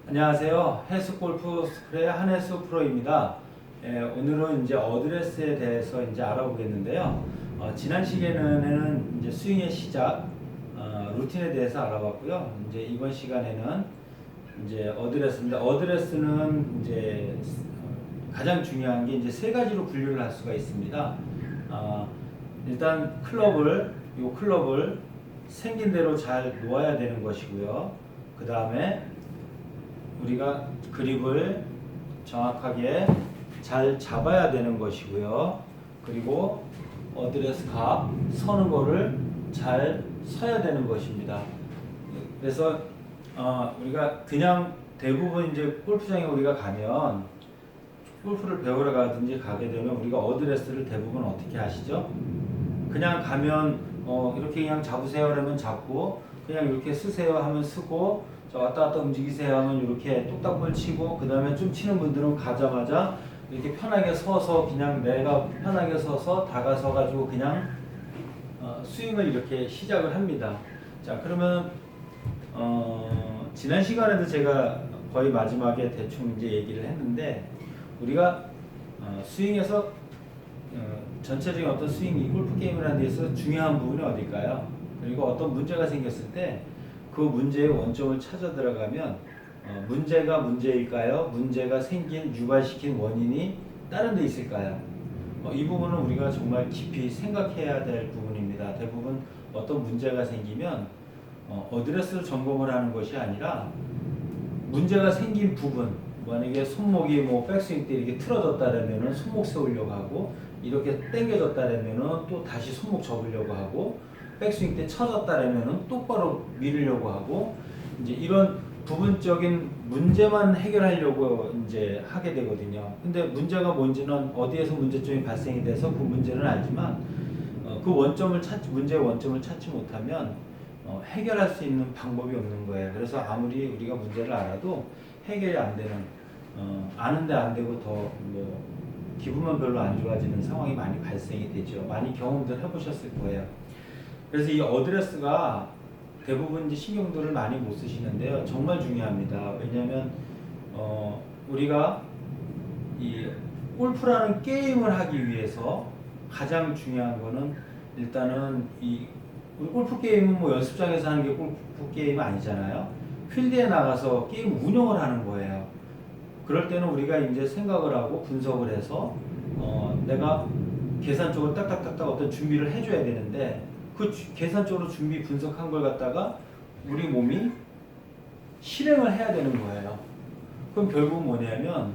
안녕하세요. 헬스골프 스쿨의 한혜수 프로입니다. 오늘은 이제 어드레스에 대해서 이제 알아보겠는데요. 지난 시간에는 이제 스윙의 시작, 루틴에 대해서 알아봤고요. 이제 이번 시간에는 이제 어드레스인데, 어드레스는 이제 가장 중요한 게 이제 세 가지로 분류를 할 수가 있습니다. 일단 요 클럽을 생긴 대로 잘 놓아야 되는 것이고요. 그 다음에 우리가 그립을 정확하게 잘 잡아야 되는 것이고요. 그리고 어드레스 각 서는 거를 잘 서야 되는 것입니다. 그래서 우리가 그냥 대부분 이제 골프장에 우리가 가면 골프를 배우러 가든지 가게 되면 우리가 어드레스를 대부분 어떻게 하시죠? 그냥 가면 이렇게 그냥 잡으세요 하면 잡고, 그냥 이렇게 쓰세요 하면 쓰고, 자 왔다 갔다 움직이세요 하면 이렇게 뚝딱볼 치고, 그 다음에 좀 치는 분들은 가자마자 이렇게 편하게 서서 그냥 내가 편하게 서서 다가서 가지고 그냥 스윙을 이렇게 시작을 합니다. 자 그러면 지난 시간에도 제가 거의 마지막에 대충 이제 얘기를 했는데, 우리가 스윙에서 전체적인 어떤 스윙, 골프 게임을 하는 데 있어서 중요한 부분이 어딜까요? 그리고 어떤 문제가 생겼을 때 그 문제의 원점을 찾아 들어가면 문제가 문제일까요? 문제가 유발시킨 원인이 다른 데 있을까요? 이 부분은 우리가 정말 깊이 생각해야 될 부분입니다. 대부분 어떤 문제가 생기면 어드레스를 점검을 하는 것이 아니라 문제가 생긴 부분, 만약에 손목이 뭐 백스윙 때 이렇게 틀어졌다면은 손목 세우려고 하고, 이렇게 당겨졌다면은 또 다시 손목 접으려고 하고, 백스윙 때 쳐졌다면은 똑바로 밀으려고 하고, 이제 이런 부분적인 문제만 해결하려고 이제 하게 되거든요. 근데 문제가 뭔지는 어디에서 문제점이 발생이 돼서 그 문제는 알지만 그 문제의 원점을 찾지 못하면 해결할 수 있는 방법이 없는 거예요. 그래서 아무리 우리가 문제를 알아도 해결이 안 되는, 아는데 안 되고 더 뭐 기분만 별로 안 좋아지는 상황이 많이 발생이 되죠. 많이 경험들 해보셨을 거예요. 그래서 이 어드레스가 대부분 이제 신경들을 많이 못 쓰시는데요. 정말 중요합니다. 왜냐하면 우리가 이 골프라는 게임을 하기 위해서 가장 중요한 거는, 일단은 우리 골프 게임은 뭐 연습장에서 하는 게 골프 게임은 아니잖아요. 필드에 나가서 게임 운영을 하는 거예요. 그럴 때는 우리가 이제 생각을 하고 분석을 해서 내가 계산적으로 딱딱딱딱 어떤 준비를 해줘야 되는데, 그 계산적으로 준비 분석한 걸 갖다가 우리 몸이 실행을 해야 되는 거예요. 그럼 결국 뭐냐면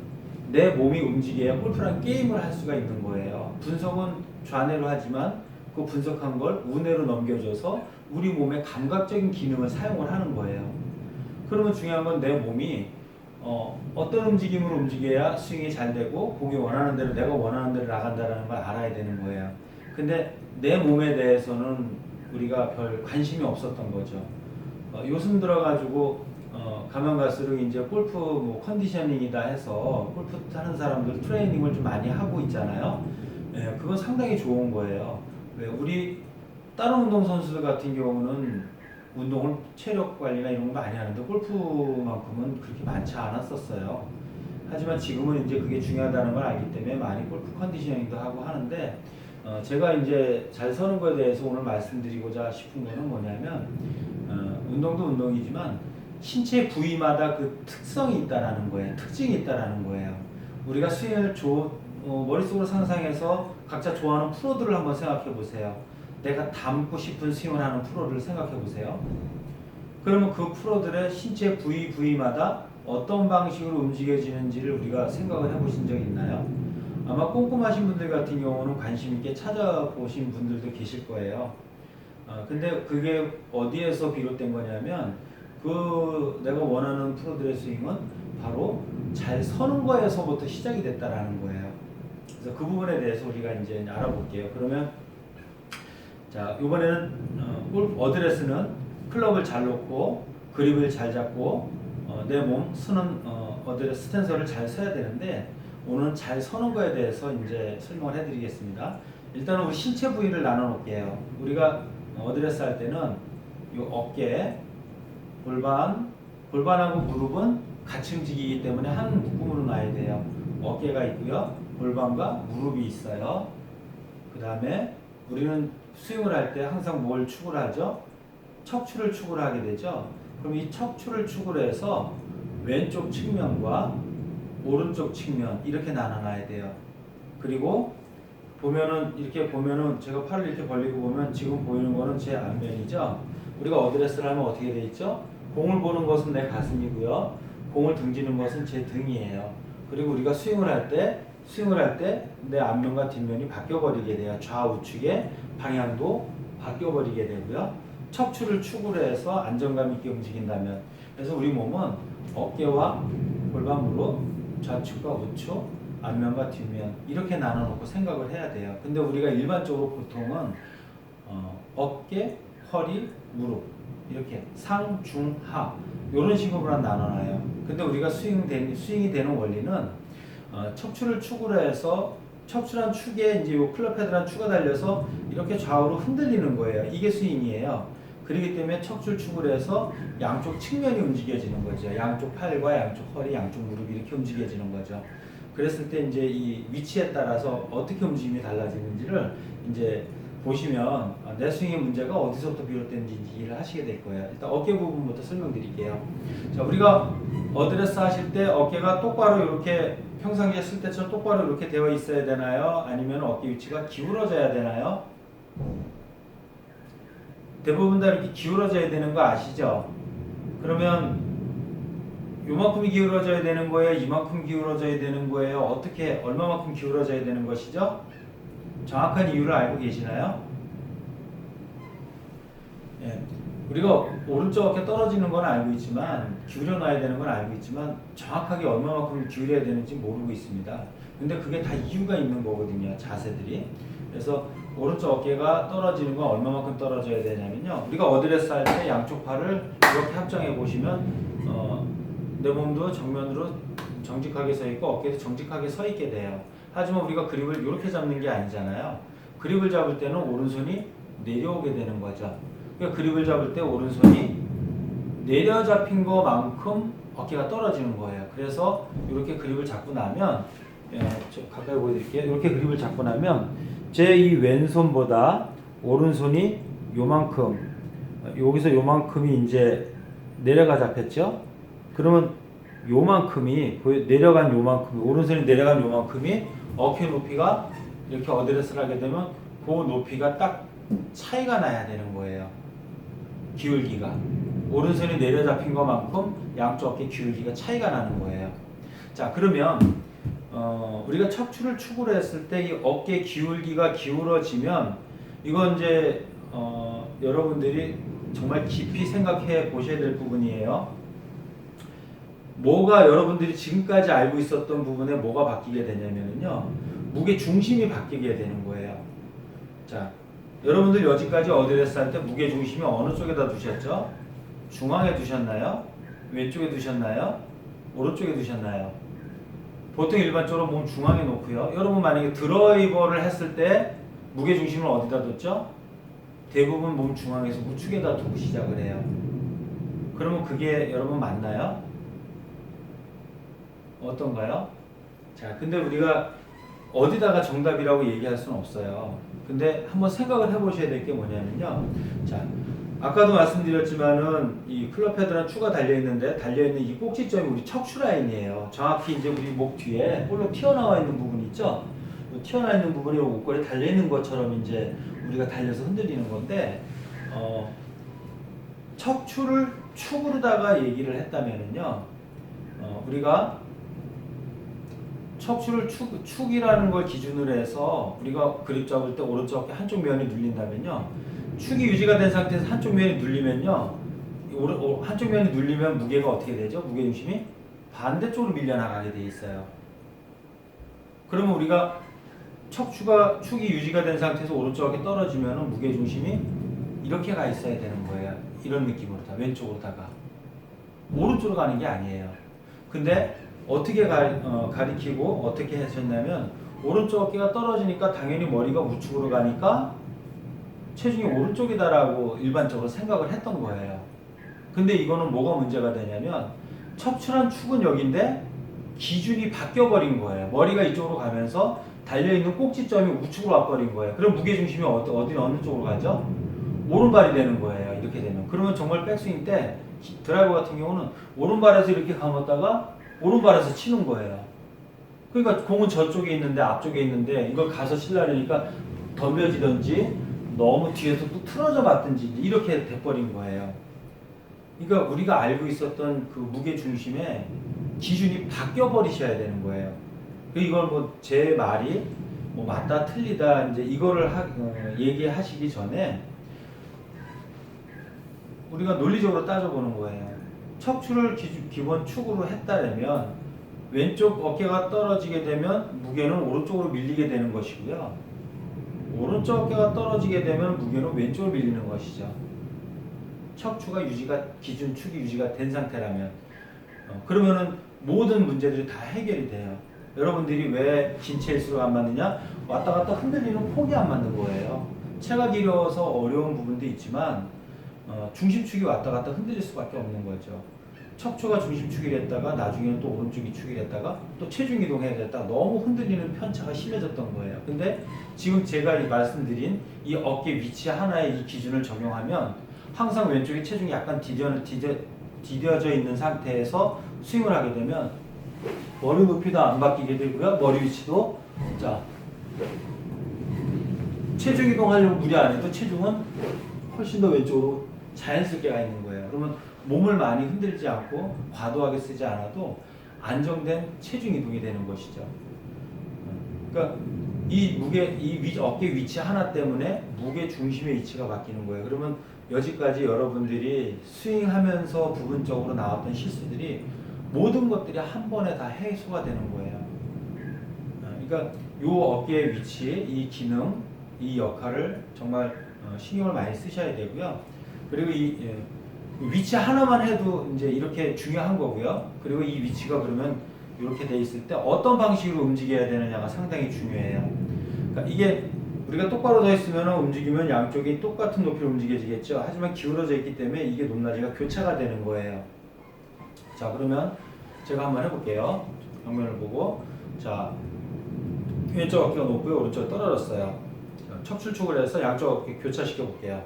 내 몸이 움직여야 골프라는 게임을 할 수가 있는 거예요. 분석은 좌뇌로 하지만 그 분석한 걸 우뇌로 넘겨줘서 우리 몸의 감각적인 기능을 사용을 하는 거예요. 그러면 중요한 건 내 몸이 어떤 움직임으로 움직여야 스윙이 잘 되고 공이 원하는 대로, 내가 원하는 대로 나간다는 걸 알아야 되는 거예요. 근데 내 몸에 대해서는 우리가 별 관심이 없었던 거죠. 요즘 들어가지고 가면 갈수록 이제 골프 뭐 컨디셔닝이다 해서 골프 타는 사람들 트레이닝을 좀 많이 하고 있잖아요. 예, 그건 상당히 좋은 거예요. 왜 우리 다른 운동 선수들 같은 경우는 운동을 체력 관리나 이런 거 많이 하는데 골프만큼은 그렇게 많지 않았었어요. 하지만 지금은 이제 그게 중요하다는 걸 알기 때문에 많이 골프 컨디셔닝도 하고 하는데, 제가 이제 잘 서는 거에 대해서 오늘 말씀드리고자 싶은 거는 뭐냐면, 운동도 운동이지만 신체 부위마다 그 특성이 있다라는 거예요. 특징이 있다라는 거예요. 우리가 스윙을 머릿속으로 상상해서 각자 좋아하는 프로들을 한번 생각해 보세요. 내가 닮고 싶은 스윙을 하는 프로를 생각해 보세요. 그러면 그 프로들의 신체 부위마다 어떤 방식으로 움직여지는지를 우리가 생각을 해보신 적 있나요? 아마 꼼꼼하신 분들 같은 경우는 관심 있게 찾아보신 분들도 계실 거예요. 근데 그게 어디에서 비롯된 거냐면, 내가 원하는 프로들의 스윙은 바로 잘 서는 거에서부터 시작이 됐다라는 거예요. 그래서 그 부분에 대해서 우리가 이제 알아볼게요. 그러면 자, 이번에는 어드레스는 클럽을 잘 놓고 그립을 잘 잡고 내 몸 서는 어드레스 스탠서를 잘 서야 되는데, 오늘은 잘 서는 거에 대해서 이제 설명을 해드리겠습니다. 일단은 우리 신체 부위를 나눠 놓을게요. 우리가 어드레스 할 때는 이 어깨, 골반하고 무릎은 같이 움직이기 때문에 한 묶음으로 놔야 돼요. 어깨가 있고요. 골반과 무릎이 있어요. 그 다음에 우리는 스윙을 할 때 항상 뭘 축을 하죠? 척추를 축을 하게 되죠. 그럼 이 척추를 축을 해서 왼쪽 측면과 오른쪽 측면 이렇게 나눠놔야 돼요. 그리고 보면은 이렇게 보면은 제가 팔을 이렇게 벌리고 보면 지금 보이는 거는 제 앞면이죠. 우리가 어드레스를 하면 어떻게 돼 있죠? 공을 보는 것은 내 가슴이고요. 공을 등지는 것은 제 등이에요. 그리고 우리가 스윙을 할 때 내 앞면과 뒷면이 바뀌어 버리게 돼요. 좌우측의 방향도 바뀌어 버리게 되고요. 척추를 축으로 해서 안정감 있게 움직인다면, 그래서 우리 몸은 어깨와 골반, 무릎, 좌측과 우측, 앞면과 뒷면 이렇게 나눠놓고 생각을 해야 돼요. 근데 우리가 일반적으로 보통은 어깨, 허리, 무릎 이렇게 상, 중, 하 이런 식으로 나눠놔요. 근데 우리가 스윙이 되는 원리는 척추를 축으로 해서 척추란 축에 이제 요 클럽 헤드란 축가 달려서 이렇게 좌우로 흔들리는 거예요. 이게 스윙이에요. 그렇기 때문에 척추를 축으로 해서 양쪽 측면이 움직여지는 거죠. 양쪽 팔과 양쪽 허리, 양쪽 무릎이 이렇게 움직여지는 거죠. 그랬을 때 이제 이 위치에 따라서 어떻게 움직임이 달라지는지를 이제 보시면 내 스윙의 문제가 어디서부터 비롯되는지 이해를 하시게 될 거예요. 일단 어깨 부분부터 설명드릴게요. 자, 우리가 어드레스 하실 때 어깨가 똑바로 이렇게 평상시에 쓸 때처럼 똑바로 이렇게 되어 있어야 되나요? 아니면 어깨 위치가 기울어져야 되나요? 대부분 다 이렇게 기울어져야 되는 거 아시죠? 그러면 요만큼이 기울어져야 되는 거예요? 이만큼 기울어져야 되는 거예요? 어떻게 얼마만큼 기울어져야 되는 것이죠? 정확한 이유를 알고 계시나요? 예, 우리가 오른쪽 어깨 떨어지는 건 알고 있지만 기울여 놔야 되는 건 알고 있지만 정확하게 얼마만큼 기울여야 되는지 모르고 있습니다. 근데 그게 다 이유가 있는 거거든요. 자세들이. 그래서 오른쪽 어깨가 떨어지는 건 얼마만큼 떨어져야 되냐면요. 우리가 어드레스 할 때 양쪽 팔을 이렇게 합정해 보시면 내 몸도 정면으로 정직하게 서 있고 어깨도 정직하게 서 있게 돼요. 하지만 우리가 그립을 이렇게 잡는 게 아니잖아요. 그립을 잡을 때는 오른손이 내려오게 되는 거죠. 그러니까 그립을 잡을 때 오른손이 내려 잡힌 것만큼 어깨가 떨어지는 거예요. 그래서 이렇게 그립을 잡고 나면, 가까이 보여드릴게요. 이렇게 그립을 잡고 나면 제 이 왼손보다 오른손이 요만큼, 여기서 요만큼이 이제 내려가 잡혔죠. 그러면 요만큼이 내려간 요만큼이 오른손이 내려간 요만큼이 어깨 높이가 이렇게 어드레스를 하게 되면 그 높이가 딱 차이가 나야 되는 거예요. 기울기가 오른손이 내려 잡힌 것만큼 양쪽 어깨 기울기가 차이가 나는 거예요. 자, 그러면 우리가 척추를 축으로 했을 때 이 어깨 기울기가 기울어지면 이건 이제 여러분들이 정말 깊이 생각해 보셔야 될 부분이에요. 뭐가 여러분들이 지금까지 알고 있었던 부분에 뭐가 바뀌게 되냐면요, 무게 중심이 바뀌게 되는 거예요. 자, 여러분들 여지까지 어드레스 할 때 무게 중심이 어느 쪽에다 두셨죠? 중앙에 두셨나요? 왼쪽에 두셨나요? 오른쪽에 두셨나요? 보통 일반적으로 몸 중앙에 놓고요. 여러분 만약에 드라이버를 했을 때 무게 중심을 어디다 뒀죠? 대부분 몸 중앙에서 우측에다 두고 시작을 해요. 그러면 그게 여러분 맞나요? 어떤가요? 자, 근데 우리가 어디다가 정답이라고 얘기할 수는 없어요. 근데 한번 생각을 해보셔야 될 게 뭐냐면요. 자, 아까도 말씀드렸지만은 이 클럽 헤드랑 추가 달려있는데 달려있는 이 꼭지점이 우리 척추 라인이에요. 정확히 이제 우리 목 뒤에 볼록 튀어나와 있는 부분 있죠? 튀어나와 있는 부분이 옷걸이에 달려있는 것처럼 이제 우리가 달려서 흔들리는 건데, 척추를 축으로다가 얘기를 했다면은요, 우리가 척추를 축이라는 걸 기준으로 해서 우리가 그립 잡을 때 오른쪽 어깨 한쪽 면이 눌린다면요, 축이 유지가 된 상태에서 한쪽 면이 눌리면요, 한쪽 면이 눌리면 무게가 어떻게 되죠? 무게중심이 반대쪽으로 밀려나가게 돼 있어요. 그러면 우리가 축이 유지가 된 상태에서 오른쪽 어깨 떨어지면 무게중심이 이렇게 가 있어야 되는 거예요. 이런 느낌으로 다 왼쪽으로다가 오른쪽으로 가는 게 아니에요. 근데 어떻게 가리키고 어떻게 하셨냐면, 오른쪽 어깨가 떨어지니까 당연히 머리가 우측으로 가니까 체중이 오른쪽이다라고 일반적으로 생각을 했던 거예요. 근데 이거는 뭐가 문제가 되냐면, 척추란 축은 여기인데 기준이 바뀌어버린 거예요. 머리가 이쪽으로 가면서 달려있는 꼭지점이 우측으로 와버린 거예요. 그럼 무게중심이 어느 쪽으로 가죠? 오른발이 되는 거예요. 이렇게 되면. 그러면 정말 백스윙 때 드라이버 같은 경우는 오른발에서 이렇게 감았다가 오른발에서 치는 거예요. 그러니까 공은 저쪽에 있는데 앞쪽에 있는데 이걸 가서 치려니까 덤벼지든지 너무 뒤에서 또 틀어져 맞든지 이렇게 돼버린 거예요. 그러니까 우리가 알고 있었던 그 무게 중심의 기준이 바뀌어 버리셔야 되는 거예요. 이걸 뭐 제 말이 뭐 맞다 틀리다 이제 이거를 얘기하시기 전에 우리가 논리적으로 따져보는 거예요. 척추를 기본 축으로 했다면 왼쪽 어깨가 떨어지게 되면 무게는 오른쪽으로 밀리게 되는 것이고요. 오른쪽 어깨가 떨어지게 되면 무게는 왼쪽으로 밀리는 것이죠. 척추가 기준 축이 유지가 된 상태라면 그러면은 모든 문제들이 다 해결이 돼요. 여러분들이 왜 긴 체일수록 안 맞느냐? 왔다 갔다 흔들리는 폭이 안 맞는 거예요. 체가 길어서 어려운 부분도 있지만 중심축이 왔다 갔다 흔들릴 수밖에 없는 거죠. 척추가 중심축이 됐다가 나중에는 또 오른쪽이 축이 됐다가 또 체중 이동해야 됐다가 너무 흔들리는 편차가 심해졌던 거예요. 근데 지금 제가 말씀드린 이 어깨 위치 하나에 이 기준을 적용하면 항상 왼쪽에 체중이 약간 디뎌져 있는 상태에서 스윙을 하게 되면 머리 높이도 안 바뀌게 되고요. 머리 위치도 자 체중 이동하려고 무리 안 해도 체중은 훨씬 더 왼쪽으로 자연스럽게 가 있는 거예요. 그러면 몸을 많이 흔들지 않고 과도하게 쓰지 않아도 안정된 체중 이동이 되는 것이죠. 그러니까 이 어깨 위치 하나 때문에 무게 중심의 위치가 바뀌는 거예요. 그러면 여지까지 여러분들이 스윙하면서 부분적으로 나왔던 실수들이 모든 것들이 한 번에 다 해소가 되는 거예요. 그러니까 이 어깨의 위치, 이 기능, 이 역할을 정말 신경을 많이 쓰셔야 되고요. 그리고 이 위치 하나만 해도 이제 이렇게 중요한 거고요. 그리고 이 위치가 그러면 이렇게 돼 있을 때 어떤 방식으로 움직여야 되느냐가 상당히 중요해요. 그러니까 이게 우리가 똑바로 서 있으면 움직이면 양쪽이 똑같은 높이로 움직여지겠죠. 하지만 기울어져 있기 때문에 이게 높낮이가 교차가 되는 거예요. 자, 그러면 제가 한번 해볼게요. 정면을 보고 자 왼쪽 어깨가 높고요, 오른쪽이 떨어졌어요. 척추축을 해서 양쪽 어깨 교차시켜 볼게요.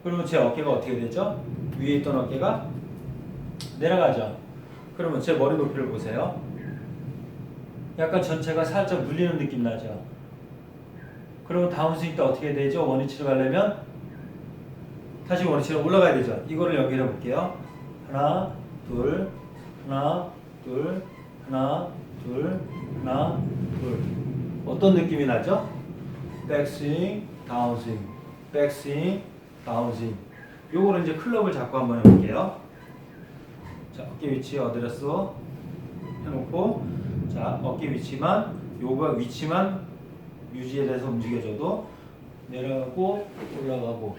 그러면 제 어깨가 어떻게 되죠? 위에 있던 어깨가 내려가죠. 그러면 제 머리 높이를 보세요. 약간 전체가 살짝 물리는 느낌 나죠. 그러면 다운스윙 때 어떻게 되죠? 원위치로 가려면 다시 원위치로 올라가야 되죠. 이거를 연결해 볼게요. 하나, 둘, 하나, 둘, 하나, 둘, 하나, 둘. 어떤 느낌이 나죠? 백스윙, 다운스윙, 백스윙, 다운스윙. 요거를 이제 클럽을 잡고 한번 해볼게요. 자, 어깨 위치 어드레스 해놓고, 자, 어깨 위치만, 요거 위치만 유지에 대해서 움직여줘도 내려가고 올라가고.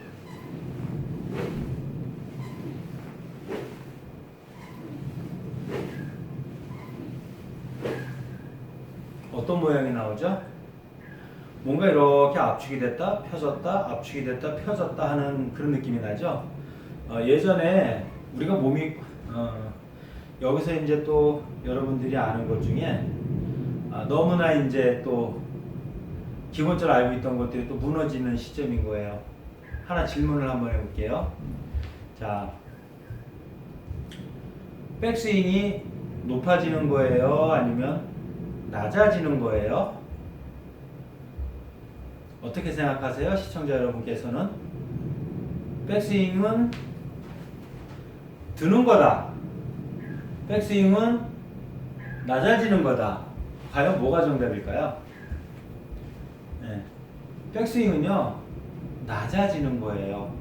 어떤 모양이 나오죠? 뭔가 이렇게 압축이 됐다 펴졌다 압축이 됐다 펴졌다 하는 그런 느낌이 나죠. 예전에 우리가 몸이 여기서 이제 또 여러분들이 아는 것 중에 너무나 이제 또 기본적으로 알고 있던 것들이 또 무너지는 시점인 거예요. 하나 질문을 한번 해볼게요. 자, 백스윙이 높아지는 거예요? 아니면 낮아지는 거예요? 어떻게 생각하세요? 시청자 여러분께서는 백스윙은 드는 거다, 백스윙은 낮아지는 거다. 과연 뭐가 정답일까요? 네. 백스윙은요 낮아지는 거예요.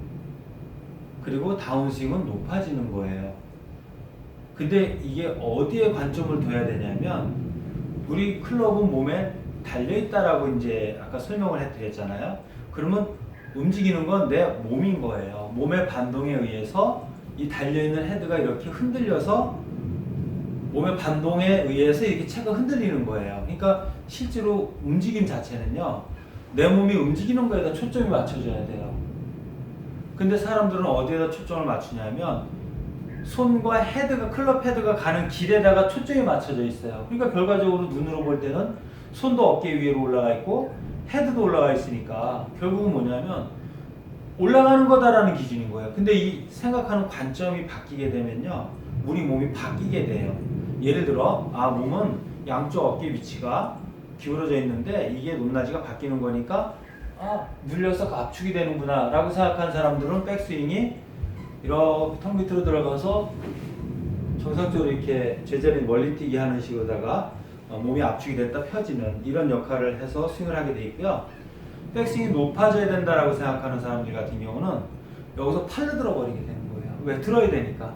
그리고 다운스윙은 높아지는 거예요. 근데 이게 어디에 관점을 둬야 되냐면 우리 클럽은 몸에 달려있다라고 이제 아까 설명을 해드렸잖아요. 그러면 움직이는 건 내 몸인 거예요. 몸의 반동에 의해서 이 달려있는 헤드가 이렇게 흔들려서 몸의 반동에 의해서 이렇게 채가 흔들리는 거예요. 그러니까 실제로 움직임 자체는요 내 몸이 움직이는 거에다 초점이 맞춰져야 돼요. 근데 사람들은 어디에다 초점을 맞추냐면 손과 헤드가 클럽 헤드가 가는 길에다가 초점이 맞춰져 있어요. 그러니까 결과적으로 눈으로 볼 때는 손도 어깨 위로 올라가 있고 헤드도 올라가 있으니까 결국은 뭐냐면 올라가는 거다라는 기준인 거예요. 근데 이 생각하는 관점이 바뀌게 되면요, 우리 몸이 바뀌게 돼요. 예를 들어 몸은 양쪽 어깨 위치가 기울어져 있는데 이게 높낮이가 바뀌는 거니까 눌려서 압축이 되는구나 라고 생각하는 사람들은 백스윙이 이렇게 턱 밑으로 들어가서 정상적으로 이렇게 제자리 멀리뛰기 하는 식으로다가 몸이 압축이 됐다 펴지는 이런 역할을 해서 스윙을 하게 돼 있고요. 백스윙이 높아져야 된다라고 생각하는 사람들 같은 경우는 여기서 팔로 들어버리게 되는 거예요. 왜? 들어야 되니까.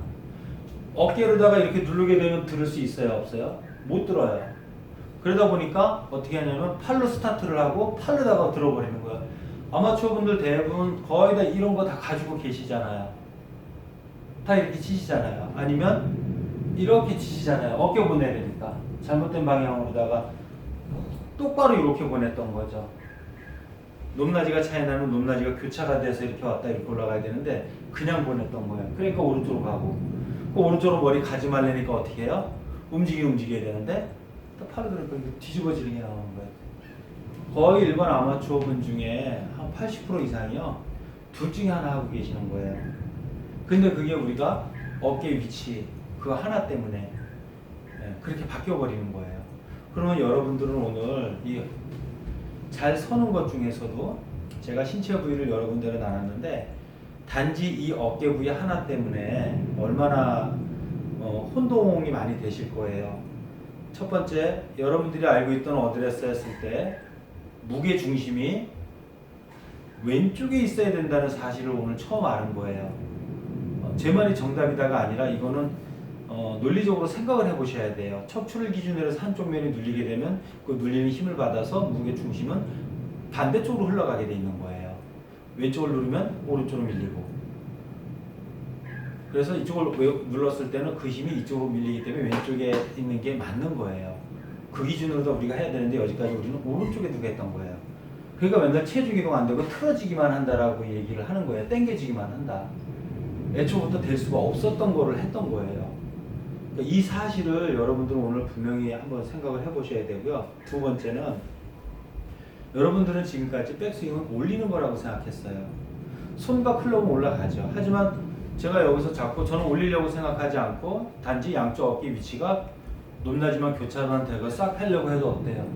어깨로다가 이렇게 누르게 되면 들을 수 있어요? 없어요? 못 들어요. 그러다 보니까 어떻게 하냐면 팔로 스타트를 하고 팔로다가 들어버리는 거예요. 아마추어 분들 대부분 거의 다 이런 거 다 가지고 계시잖아요. 다 이렇게 치시잖아요. 아니면 이렇게 치시잖아요. 어깨 보내려니까 잘못된 방향으로다가 똑바로 이렇게 보냈던 거죠. 높낮이가 차이 나면 높낮이가 교차가 돼서 이렇게 왔다 이렇게 올라가야 되는데 그냥 보냈던 거예요. 그러니까 오른쪽으로 가고 그 오른쪽으로 머리 가지 말라니까 어떻게 해요? 움직여야 되는데 또 팔을 들으니까 뒤집어지는 게 나오는 거예요. 거의 일반 아마추어 분 중에 한 80% 이상이요, 둘 중에 하나 하고 계시는 거예요. 근데 그게 우리가 어깨 위치 그거 하나 때문에 그렇게 바뀌어 버리는 거예요. 그러면 여러분들은 오늘 이 잘 서는 것 중에서도 제가 신체 부위를 여러 군데로 나눴는데 단지 이 어깨 부위 하나 때문에 얼마나 혼동이 많이 되실 거예요. 첫 번째, 여러분들이 알고 있던 어드레스 했을 때 무게 중심이 왼쪽에 있어야 된다는 사실을 오늘 처음 아는 거예요. 제 말이 정답이다가 아니라 이거는 논리적으로 생각을 해보셔야 돼요. 척추를 기준으로 해서 한쪽 면이 눌리게 되면 그 눌리는 힘을 받아서 무게 중심은 반대쪽으로 흘러가게 돼 있는 거예요. 왼쪽을 누르면 오른쪽으로 밀리고, 그래서 이쪽을 눌렀을 때는 그 힘이 이쪽으로 밀리기 때문에 왼쪽에 있는 게 맞는 거예요. 그 기준으로 우리가 해야 되는데 여기까지 우리는 오른쪽에 두게 했던 거예요. 그러니까 맨날 체중 이동 안 되고 틀어지기만 한다라고 얘기를 하는 거예요. 당겨지기만 한다. 애초부터 될 수가 없었던 거를 했던 거예요. 이 사실을 여러분들은 오늘 분명히 한번 생각을 해보셔야 되고요. 두 번째는, 여러분들은 지금까지 백스윙은 올리는 거라고 생각했어요. 손과 클럽은 올라가죠. 하지만 제가 여기서 자꾸 저는 올리려고 생각하지 않고 단지 양쪽 어깨 위치가 높낮이만 교차만 되고 싹 하려고 해도 어때요?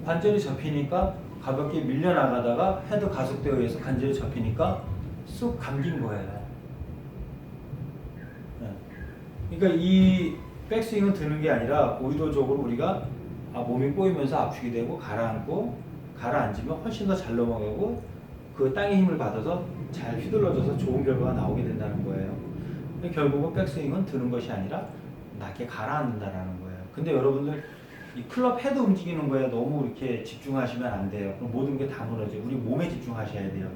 관절이 접히니까 가볍게 밀려나가다가 헤드 가속도에 의해서 관절이 접히니까 쑥 감긴 거예요. 그러니까 이 백스윙은 드는 게 아니라 의도적으로 우리가 몸이 꼬이면서 압축이 되고 가라앉으면 훨씬 더 잘 넘어가고 그 땅의 힘을 받아서 잘 휘둘러져서 좋은 결과가 나오게 된다는 거예요. 결국은 백스윙은 드는 것이 아니라 낮게 가라앉는다는 거예요. 근데 여러분들 이 클럽 헤드 움직이는 거에 너무 이렇게 집중하시면 안 돼요. 그럼 모든 게 다 무너져요. 우리 몸에 집중하셔야 돼요.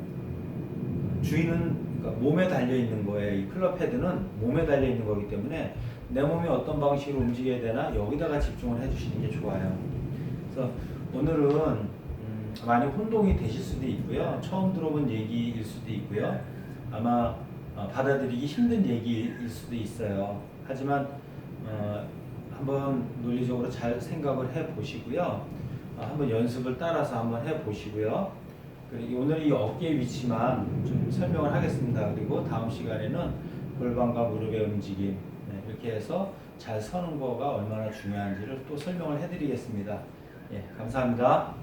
주인은 그러니까 몸에 달려 있는 거예요. 이 클럽 헤드는 몸에 달려 있는 거기 때문에 내 몸이 어떤 방식으로 움직여야 되나 여기다가 집중을 해주시는 게 좋아요. 그래서 오늘은 많이 혼동이 되실 수도 있고요. 처음 들어본 얘기일 수도 있고요. 아마 받아들이기 힘든 얘기일 수도 있어요. 하지만 한번 논리적으로 잘 생각을 해 보시고요. 한번 연습을 따라서 한번 해 보시고요. 오늘 이 어깨 위치만 좀 설명을 하겠습니다. 그리고 다음 시간에는 골반과 무릎의 움직임 이렇게 해서 잘 서는 거가 얼마나 중요한지를 또 설명을 해드리겠습니다. 예, 감사합니다.